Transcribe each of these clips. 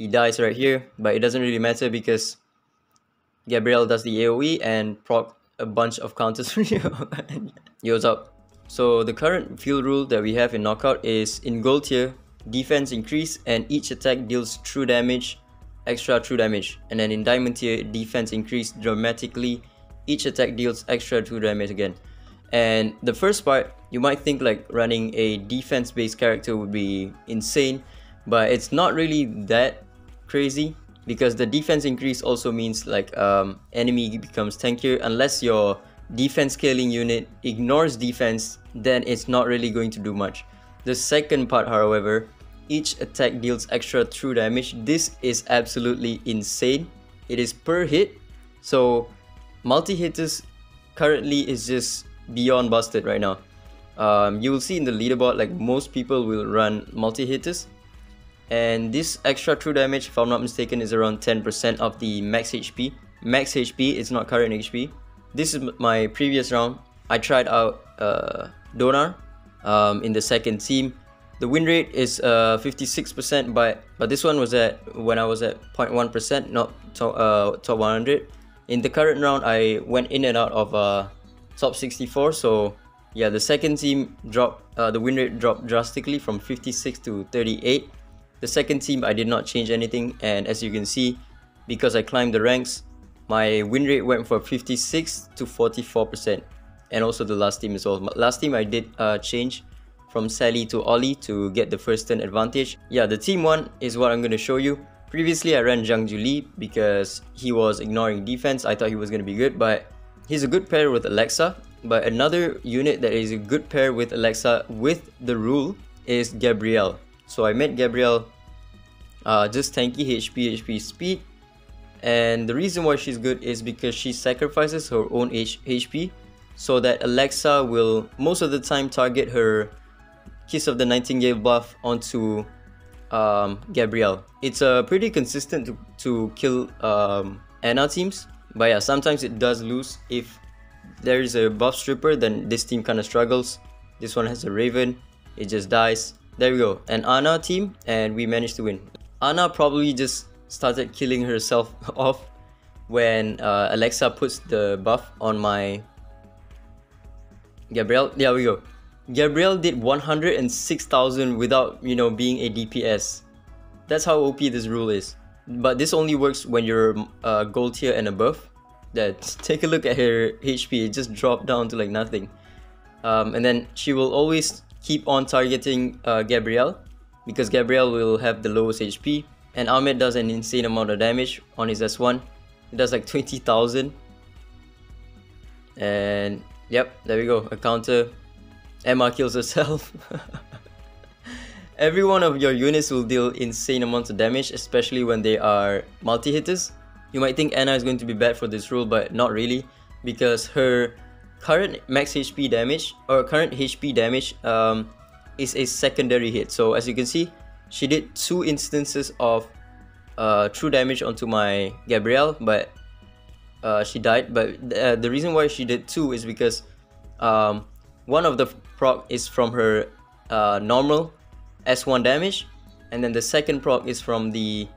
he dies right here, but it doesn't really matter because Gabriel does the AoE and proc a bunch of counters for you. Yo, what's up? So the current field rule that we have in Knockout is in gold tier, defense increase and each attack deals true damage, extra true damage. And then in diamond tier, defense increase dramatically, each attack deals extra true damage again. And the first part, you might think like running a defense based character would be insane, but it's not really that crazy because the defense increase also means like enemy becomes tankier. Unless your defense scaling unit ignores defense, then it's not really going to do much. The second part, however, each attack deals extra true damage. This is absolutely insane. It is per hit, so multi-hitters currently is just beyond busted right now. You will see in the leaderboard like most people will run multi-hitters, and this extra true damage, if I'm not mistaken, is around 10% of the max HP. Max HP is not current HP. This is my previous round. I tried out Donar in the second team. The win rate is 56%, but this one was at when I was at 0.1%, not top 100. In the current round, I went in and out of top 64. So yeah, the second team dropped, the win rate dropped drastically from 56 to 38. The second team, I did not change anything, and as you can see, because I climbed the ranks, my win rate went from 56 to 44%, and also the last team as well. Last team I did change from Sally to Ollie to get the first turn advantage. Yeah, the team one is what I'm going to show you. Previously I ran Zhang Juli because he was ignoring defense. I thought he was going to be good, but he's a good pair with Alexa. But another unit that is a good pair with Alexa with the rule is Gabrielle. So I made Gabrielle just tanky HP speed, and the reason why she's good is because she sacrifices her own HP so that Alexa will most of the time target her Kiss of the Nightingale buff onto Gabrielle. It's pretty consistent to kill Ana teams, but yeah, sometimes it does lose. If there is a buff stripper, then this team kind of struggles. This one has a Raven, it just dies. There we go, an Ana team, and we managed to win. Ana probably just started killing herself off when Alexa puts the buff on my Gabrielle. There we go. Gabrielle did 106,000 without, you know, being a DPS. That's how OP this rule is. But this only works when you're gold tier and above. Take a look at her HP, it just dropped down to like nothing. And then she will always keep on targeting Gabrielle because Gabrielle will have the lowest HP, and Ahmed does an insane amount of damage on his S1. It does like 20,000. And yep, there we go, a counter. Emma kills herself. Every one of your units will deal insane amounts of damage, especially when they are multi-hitters. You might think Anna is going to be bad for this rule, but not really, because her current max HP damage or current HP damage is a secondary hit. So as you can see, she did 2 instances of true damage onto my Gabrielle, but she died. But the reason why she did 2 is because one of the proc is from her normal S1 damage, and then the second proc is from the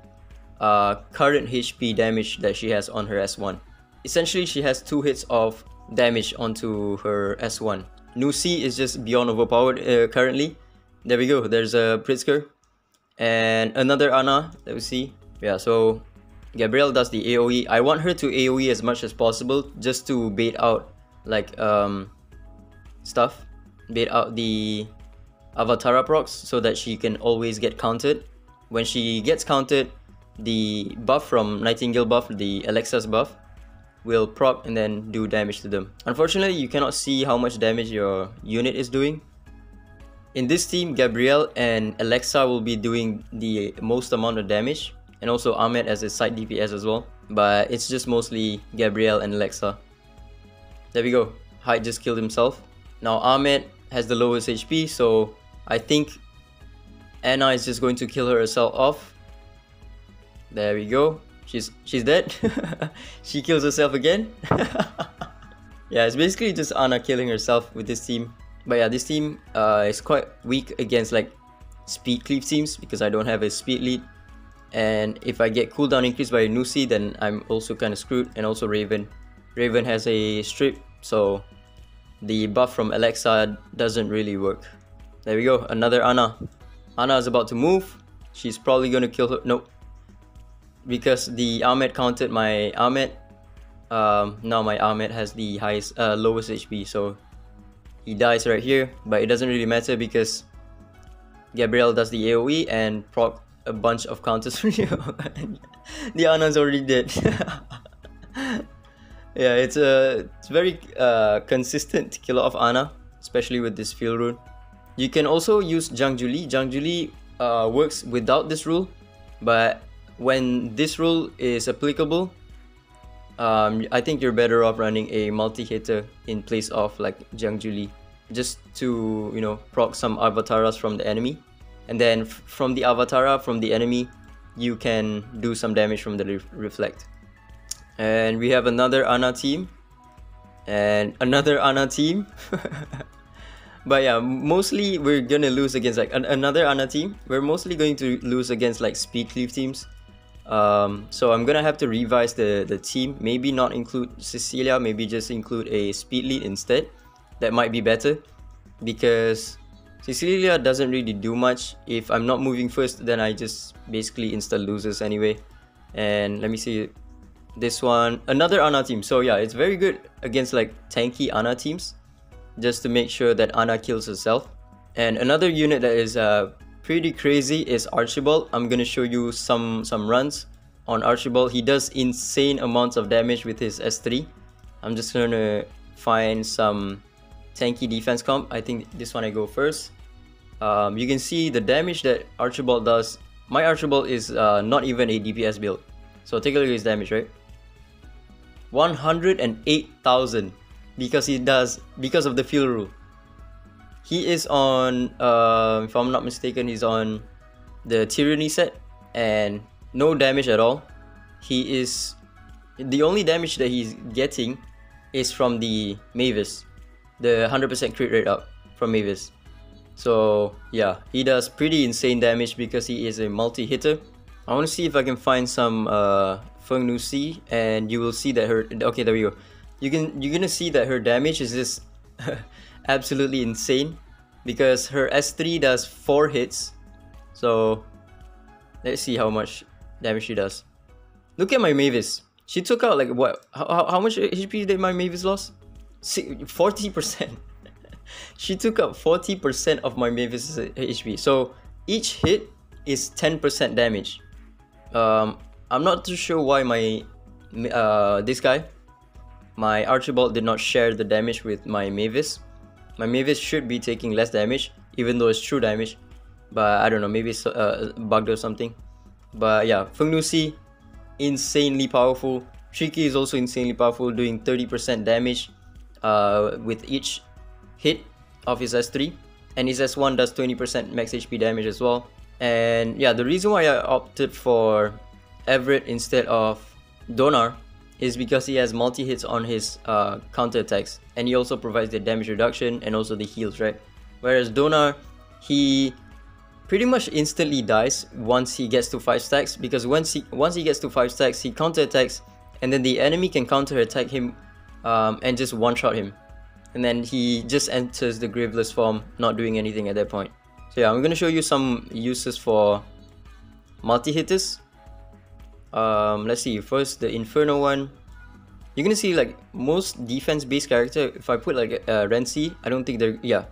current HP damage that she has on her S1. Essentially, she has 2 hits of damage onto her S1. Nusi is just beyond overpowered currently. There we go, there's a Pritzker and another Ana that we see. Yeah, so Gabrielle does the AoE. I want her to AoE as much as possible just to bait out like stuff, bait out the Avatara procs so that she can always get countered. When she gets countered, the buff from Nightingale buff, the Alexa's buff, will proc and then do damage to them. Unfortunately, you cannot see how much damage your unit is doing. In this team, Gabrielle and Alexa will be doing the most amount of damage, and also Ahmed as a side DPS as well, but it's just mostly Gabrielle and Alexa. There we go, Hyde just killed himself. Now Ahmed has the lowest HP, so I think Anna is just going to kill herself off. There we go, she's dead. She kills herself again. Yeah, it's basically just Anna killing herself with this team. But yeah, this team is quite weak against like speed cleave teams because I don't have a speed lead. and if I get cooldown increased by Nusi, then I'm also kind of screwed. And also Raven. Raven has a strip, so the buff from Alexa doesn't really work. There we go, another Ana. Ana is about to move. She's probably gonna kill her. Nope. Because the Ahmed counted my Ahmed. Now my Ahmed has the lowest HP, so he dies right here. But it doesn't really matter because Gabriel does the AoE and proc a bunch of counters. The Ana's already dead. Yeah, it's very consistent killer of Ana, especially with this field rune. You can also use Zhang Juli works without this rule, but when this rule is applicable, I think you're better off running a multi-hitter in place of like Zhang Juli, just to, you know, proc some avataras from the enemy, and then from the avatara from the enemy you can do some damage from the reflect. And we have another Ana team and another Ana team. But yeah, mostly we're gonna lose against like another Ana team. We're mostly going to lose against like speed cleave teams. So I'm gonna have to revise the team. Maybe not include Cecilia, maybe just include a speed lead instead. That might be better, because Cecilia doesn't really do much. If I'm not moving first, then I just basically insta losers anyway. And let me see. This one, another Ana team. So yeah, it's very good against like tanky Ana teams, just to make sure that Ana kills herself. And another unit that is pretty crazy is Archibald. I'm gonna show you some runs on Archibald. He does insane amounts of damage with his S3. I'm just gonna find some tanky defense comp. I think this one I go first. You can see the damage that Archibald does. My Archibald is not even a DPS build. So take a look at his damage, right? 108,000 because of the field rule. He is on, if I'm not mistaken, he's on the Tyranny set and no damage at all. He is, the only damage that he's getting is from the Mavis, the 100% crit rate up from Mavis. So yeah, he does pretty insane damage because he is a multi-hitter. I want to see if I can find some Feng Nusi, and you will see that her, okay, there we go. You're gonna see that her damage is just absolutely insane, because her S3 does 4 hits. So let's see how much damage she does. Look at my Mavis. She took out like what? How much HP did my Mavis lose? 40%. She took out 40% of my Mavis' HP. So each hit is 10% damage. I'm not too sure why my this guy, my Archibald, did not share the damage with my Mavis. My Mavis should be taking less damage, even though it's true damage. But I don't know, maybe it's bugged or something. But yeah, Feng Nusi, insanely powerful. Tricky is also insanely powerful, doing 30% damage with each hit of his S3. And his S1 does 20% max HP damage as well. And yeah, the reason why I opted for Everett instead of Donar is because he has multi-hits on his counter attacks, and he also provides the damage reduction and also the heals, right? Whereas Donar, he pretty much instantly dies once he gets to 5 stacks, because once he gets to 5 stacks, he counter attacks, and then the enemy can counter attack him and just one-shot him, and then he just enters the Graveless form, not doing anything at that point. So yeah, I'm gonna show you some uses for multi-hitters. Let's see, first the Inferno one. You're gonna see like most defense-based character, if I put like Renzi, I don't think they're, yeah,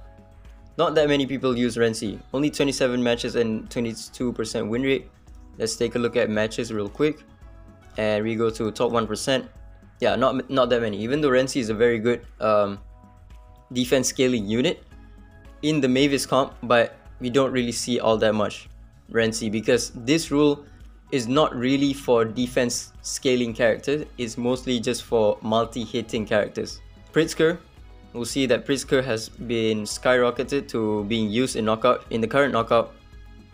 not that many people use Renzi. Only 27 matches and 22% win rate. Let's take a look at matches real quick, and we go to top 1%. Yeah, not that many, even though Renzi is a very good defense scaling unit in the Mavis comp, but we don't really see all that much Renzi, because this rule is not really for defense scaling characters. It's mostly just for multi-hitting characters. Pritzker, we'll see that Pritzker has been skyrocketed to being used in knockout. In the current knockout,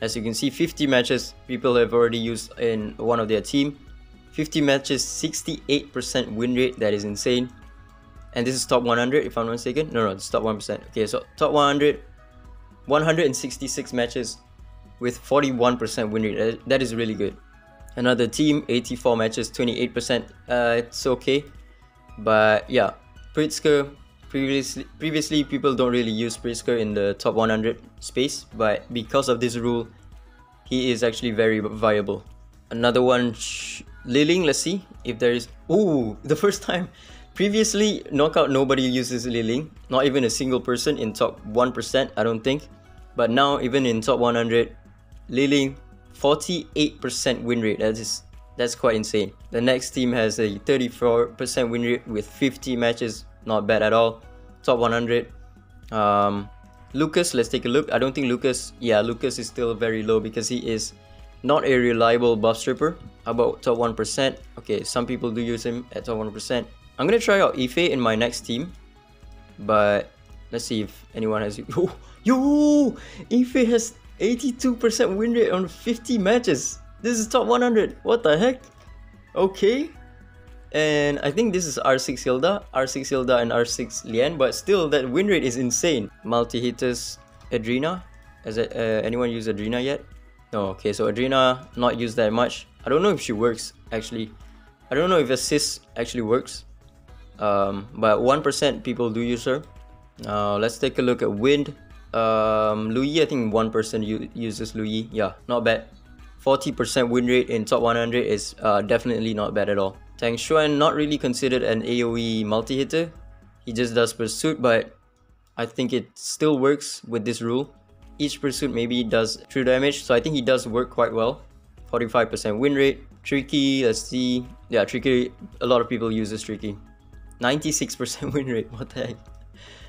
as you can see, 50 matches people have already used in one of their team. 50 matches, 68% win rate. That is insane. And this is top 100 if I'm not mistaken. No, it's top 1%. Okay, so top 100, 166 matches with 41% win rate. That is really good. Another team, 84 matches, 28%. It's okay, but yeah, Pritzker. Previously, people don't really use Pritzker in the top 100 space, but because of this rule, he is actually very viable. Another one, Liling. Let's see if there is. Ooh, the first time. Previously, knockout nobody uses Liling, not even a single person in top 1%, I don't think. But now, even in top 100, Liling, 48% win rate. That's quite insane. The next team has a 34% win rate with 50 matches. Not bad at all. Top 100. Lucas, let's take a look. I don't think Lucas is still very low because he is not a reliable buff stripper. How about top 1%? Okay, some people do use him at top 1%. I'm gonna try out Ife in my next team, but let's see if anyone has. Yo, Ife has 82% win rate on 50 matches. This is top 100. What the heck? Okay. And I think this is R6 Hilda and R6 Lian, but still that win rate is insane. Multi-hitters Adrena. Has anyone used Adrena yet? No, okay, so Adrena not used that much. I don't know if she works actually. I don't know if assist actually works. But 1% people do use her. Let's take a look at Wind. Louis, I think 1% uses Louis. Yeah, not bad. 40% win rate in top 100 is definitely not bad at all. Tang Xuan, not really considered an AoE multi-hitter. He just does pursuit, but I think it still works with this rule. Each pursuit maybe does true damage, so I think he does work quite well. 45% win rate. Tricky, let's see. Yeah, Tricky, a lot of people use this Tricky. 96% win rate, what the heck?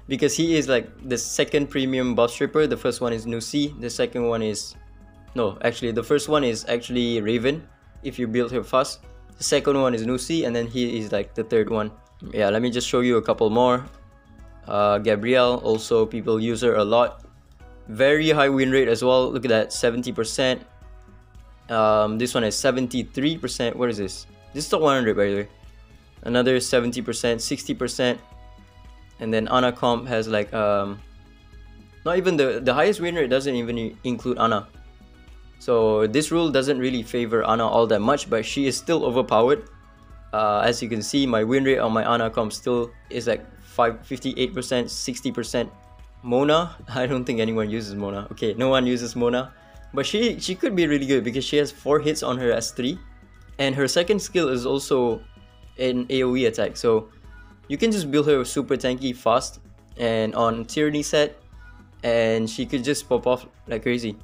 Because he is like the second premium buff stripper. The first one is Nusi, the second one is... No, actually the first one is actually Raven, if you build her fast. The second one is Nusi, and then he is like the third one. Yeah, let me just show you a couple more. Gabrielle, also people use her a lot. Very high win rate as well. Look at that, 70%. This one is 73%. What is this? This is top 100 by the way. Another 70%, 60%. And then Ana comp has like not even the highest win rate doesn't even include Ana. So this rule doesn't really favor Ana all that much, but she is still overpowered. As you can see, my win rate on my Ana comp still is like 58%, 60%. Mona, I don't think anyone uses Mona. Okay, no one uses Mona, but she could be really good because she has 4 hits on her S3, and her second skill is also an AoE attack. So you can just build her super tanky fast and on Tyranny set, and she could just pop off like crazy.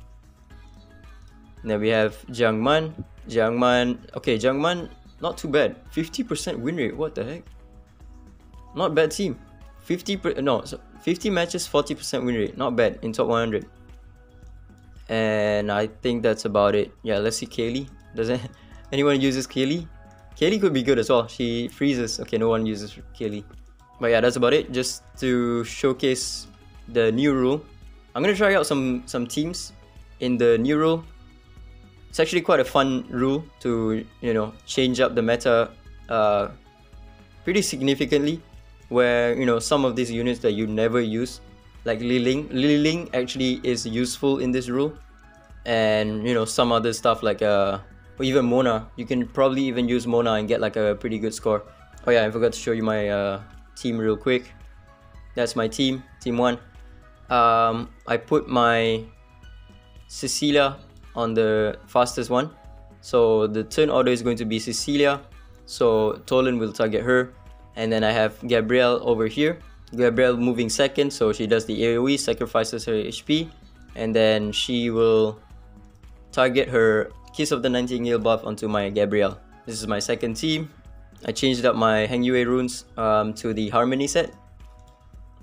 Then we have Jiangman. Okay, Jiangman, not too bad. 50% win rate, what the heck? Not bad team. 50 matches, 40% win rate. Not bad in top 100. And I think that's about it. Yeah, let's see Kaylee. Doesn't anyone uses Kaylee? Kaylee could be good as well. She freezes. Okay, no one uses Kaylee. But yeah, that's about it. Just to showcase the new rule. I'm gonna try out some teams in the new rule. It's actually quite a fun rule to, you know, change up the meta pretty significantly, where, you know, some of these units that you never use, like Liling actually is useful in this rule, and, you know, some other stuff like or even Mona. You can probably even use Mona and get like a pretty good score. Oh yeah, I forgot to show you my team real quick. That's my team 1. I put my Cecilia on the fastest one, so the turn order is going to be Cecilia, so Tolan will target her, and then I have Gabrielle over here. Gabrielle moving second, so she does the AoE, sacrifices her HP, and then she will target her Kiss of the Nightingale buff onto my Gabrielle. This is my second team. I changed up my Heng Yue runes to the Harmony set,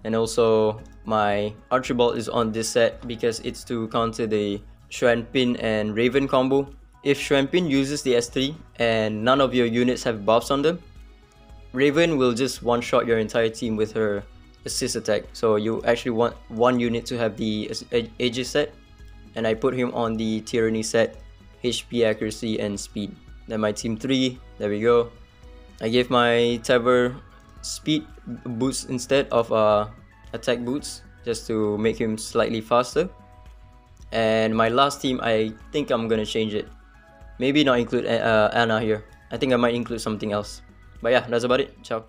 and also my Archibald is on this set because it's to counter the Xuanpin and Raven combo. If Xuanpin uses the S3 and none of your units have buffs on them, Raven will just one-shot your entire team with her assist attack. So you actually want one unit to have the Ggez set, and I put him on the Tyranny set, HP, accuracy, and speed. Then my team 3, there we go. I gave my Tever speed boots instead of attack boots, just to make him slightly faster. And my last team, I think I'm gonna change it. Maybe not include Anna here. I think I might include something else. But yeah, that's about it. Ciao.